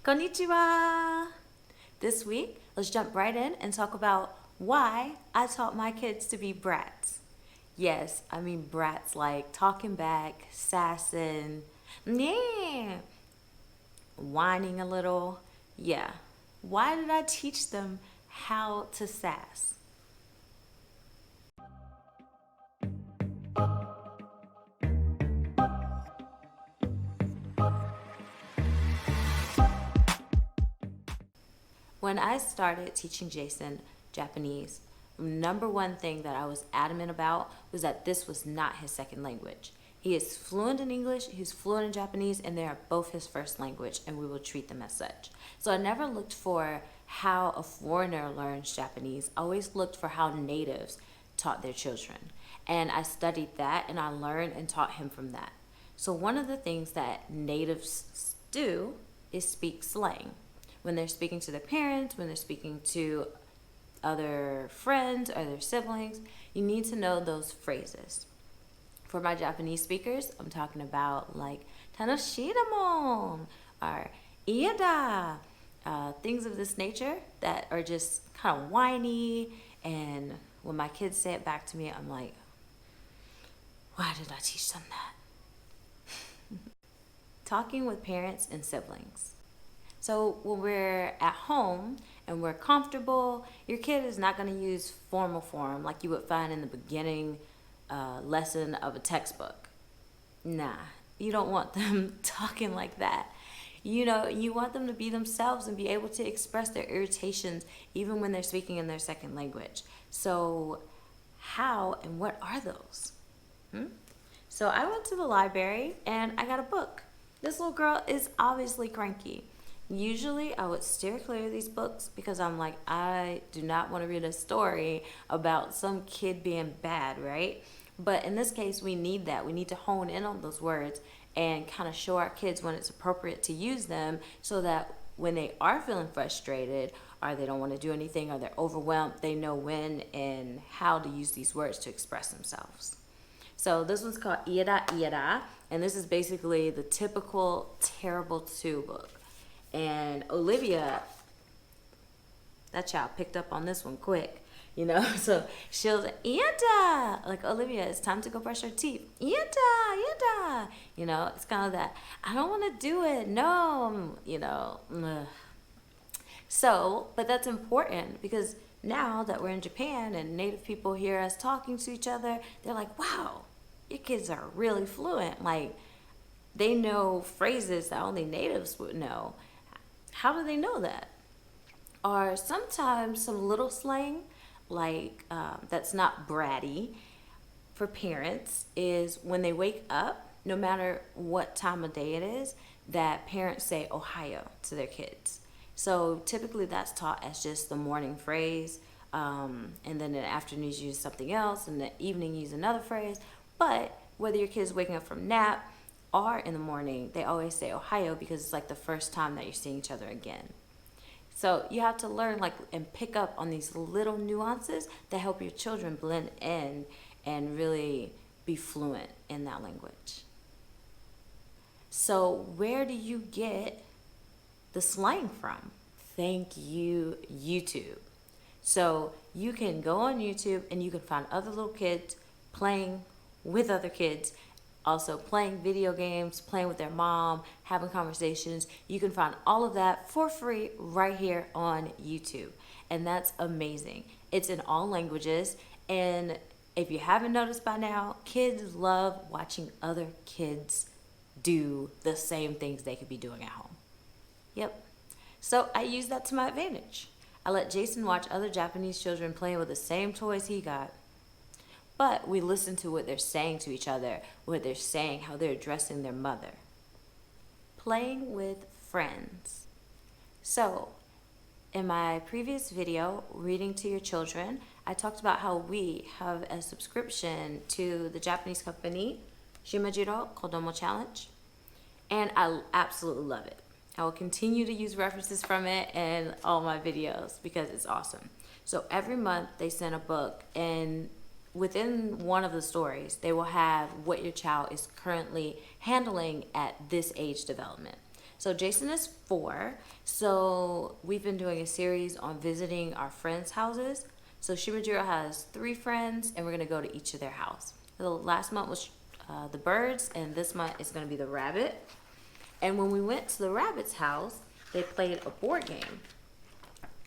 Konnichiwa! This week, let's jump right in and talk about why I taught my kids to be brats. Yes, I mean brats like talking back, sassing, yeah, whining a little. Yeah. Why did I teach them how to sass? When I started teaching Jason Japanese, number one thing that I was adamant about was that this was not his second language. He is fluent in English, he's fluent in Japanese, and they are both his first language, and we will treat them as such. So I never looked for how a foreigner learns Japanese. I always looked for how natives taught their children. And I studied that, and I learned and taught him from that. So one of the things that natives do is speak slang when they're speaking to their parents, when they're speaking to other friends or their siblings. You need to know those phrases. For my Japanese speakers, I'm talking about like "tanoshidamon" or "iyada," things of this nature that are just kind of whiny. And when my kids say it back to me, I'm like, why did I teach them that? Talking with parents and siblings. So when we're at home and we're comfortable, your kid is not going to use formal form like you would find in the beginning lesson of a textbook. Nah, you don't want them talking like that. You know, you want them to be themselves and be able to express their irritations even when they're speaking in their second language. So how and what are those? So I went to the library and I got a book. This little girl is obviously cranky. Usually I would steer clear of these books because I'm like, I do not want to read a story about some kid being bad, right? But in this case, we need that. We need to hone in on those words and kind of show our kids when it's appropriate to use them so that when they are feeling frustrated or they don't want to do anything or they're overwhelmed, they know when and how to use these words to express themselves. So this one's called Ira Ira, and this is basically the typical Terrible 2 book. And Olivia, that child picked up on this one quick, you know. So she'll say, Yanta, like Olivia, it's time to go brush her teeth. Yanta, Yanta, you know. It's kind of that. I don't want to do it. No, you know. Ugh. So, but that's important because now that we're in Japan and native people hear us talking to each other, they're like, wow, your kids are really fluent. Like, they know phrases that only natives would know. How do they know that? Or sometimes some little slang, like that's not bratty for parents, is when they wake up, no matter what time of day it is, that parents say Ohio to their kids. So typically that's taught as just the morning phrase, and then in the afternoon you use something else, and in the evening you use another phrase. But whether your kid's waking up from nap or in the morning, they always say Ohio because it's like the first time that you're seeing each other again. So you have to learn like and pick up on these little nuances that help your children blend in and really be fluent in that language. So where do you get the slang from? Thank you, YouTube. So you can go on YouTube and you can find other little kids playing with other kids, also playing video games, playing with their mom, having conversations. You can find all of that for free right here on YouTube. And that's amazing. It's in all languages. And if you haven't noticed by now, kids love watching other kids do the same things they could be doing at home. Yep. So I use that to my advantage. I let Jason watch other Japanese children playing with the same toys he got. But we listen to what they're saying to each other, what they're saying, how they're addressing their mother. Playing with friends. So, in my previous video, Reading to Your Children, I talked about how we have a subscription to the Japanese company, Shimajiro Kodomo Challenge. And I absolutely love it. I will continue to use references from it in all my videos because it's awesome. So every month they send a book, and within one of the stories, they will have what your child is currently handling at this age development. So Jason is 4. So we've been doing a series on visiting our friends' houses. So Shimajiro has 3 friends, and we're going to go to each of their house. The last month was the birds, and this month is going to be the rabbit. And when we went to the rabbit's house, they played a board game.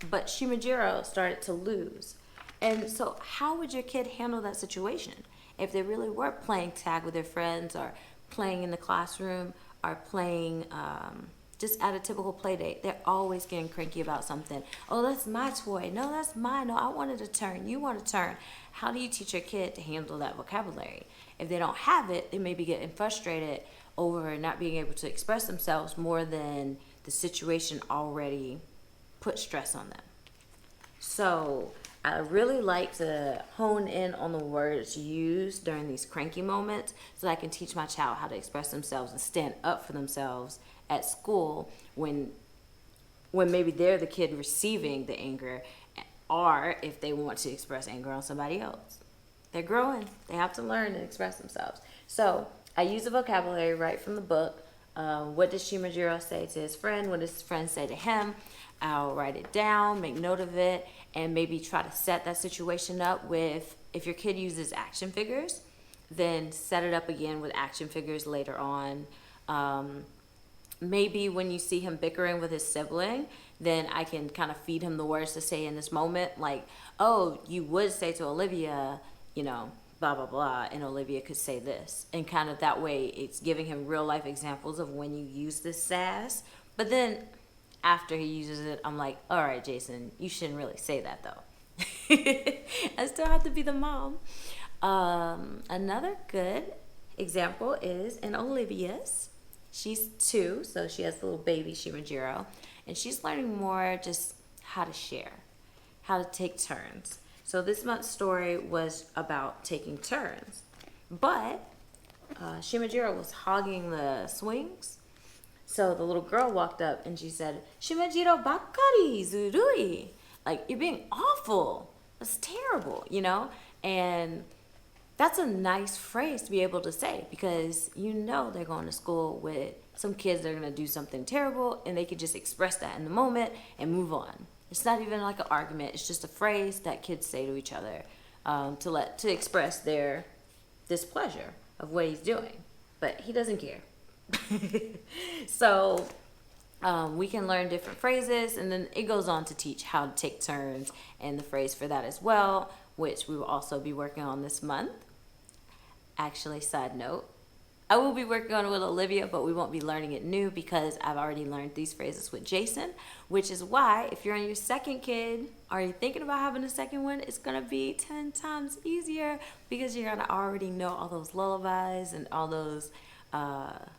But Shimajiro started to lose. And so how would your kid handle that situation? If they really were playing tag with their friends, or playing in the classroom, or playing just at a typical play date, they're always getting cranky about something. Oh, that's my toy. No, that's mine. No, I wanted a turn. You want a turn. How do you teach your kid to handle that vocabulary? If they don't have it, they may be getting frustrated over not being able to express themselves more than the situation already put stress on them. So I really like to hone in on the words used during these cranky moments so that I can teach my child how to express themselves and stand up for themselves at school when maybe they're the kid receiving the anger, or if they want to express anger on somebody else. They're growing. They have to learn and express themselves. So I use the vocabulary right from the book. What does Shimajiro say to his friend? What does his friend say to him? I'll write it down, make note of it, and maybe try to set that situation up with, if your kid uses action figures, then set it up again with action figures later on. Maybe when you see him bickering with his sibling, then I can kind of feed him the words to say in this moment, like, oh, you would say to Olivia, blah, blah, blah, and Olivia could say this. And kind of that way, it's giving him real life examples of when you use this sass. But then after he uses it, I'm like, all right, Jason, you shouldn't really say that though. I still have to be the mom. Another good example is in Olivia's. She's 2, so she has the little baby Shimajiro, and she's learning more just how to share, how to take turns. So this month's story was about taking turns, but Shimajiro was hogging the swings. So the little girl walked up and she said, "Shimajiro bakkari zurui." Like, you're being awful. That's terrible, And that's a nice phrase to be able to say, because they're going to school with some kids that are going to do something terrible, and they can just express that in the moment and move on. It's not even like an argument. It's just a phrase that kids say to each other to express their displeasure of what he's doing. But he doesn't care. So we can learn different phrases, and then it goes on to teach how to take turns and the phrase for that as well, which we will also be working on this month. Actually, side note, I will be working on it with Olivia, but we won't be learning it new because I've already learned these phrases with Jason, which is why if you're on your second kid, or you're thinking about having a second one, it's going to be 10 times easier because you're going to already know all those lullabies and all those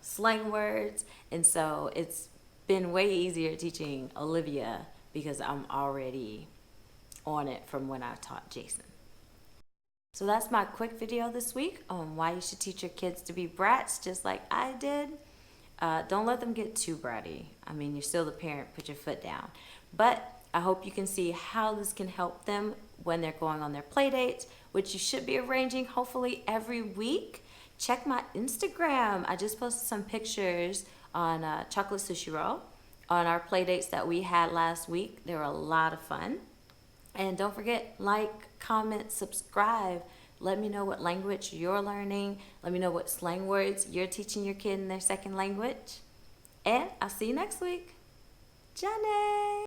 slang words. And so it's been way easier teaching Olivia because I'm already on it from when I taught Jason. So that's my quick video this week on why you should teach your kids to be brats just like I did. Don't let them get too bratty. I mean, you're still the parent, put your foot down. But I hope you can see how this can help them when they're going on their play dates, which you should be arranging hopefully every week. Check my Instagram. I just posted some pictures on Chocolate Sushi Roll on our play dates that we had last week. They were a lot of fun. And don't forget, like, comment, subscribe. Let me know what language you're learning. Let me know what slang words you're teaching your kid in their second language. And I'll see you next week. Jane!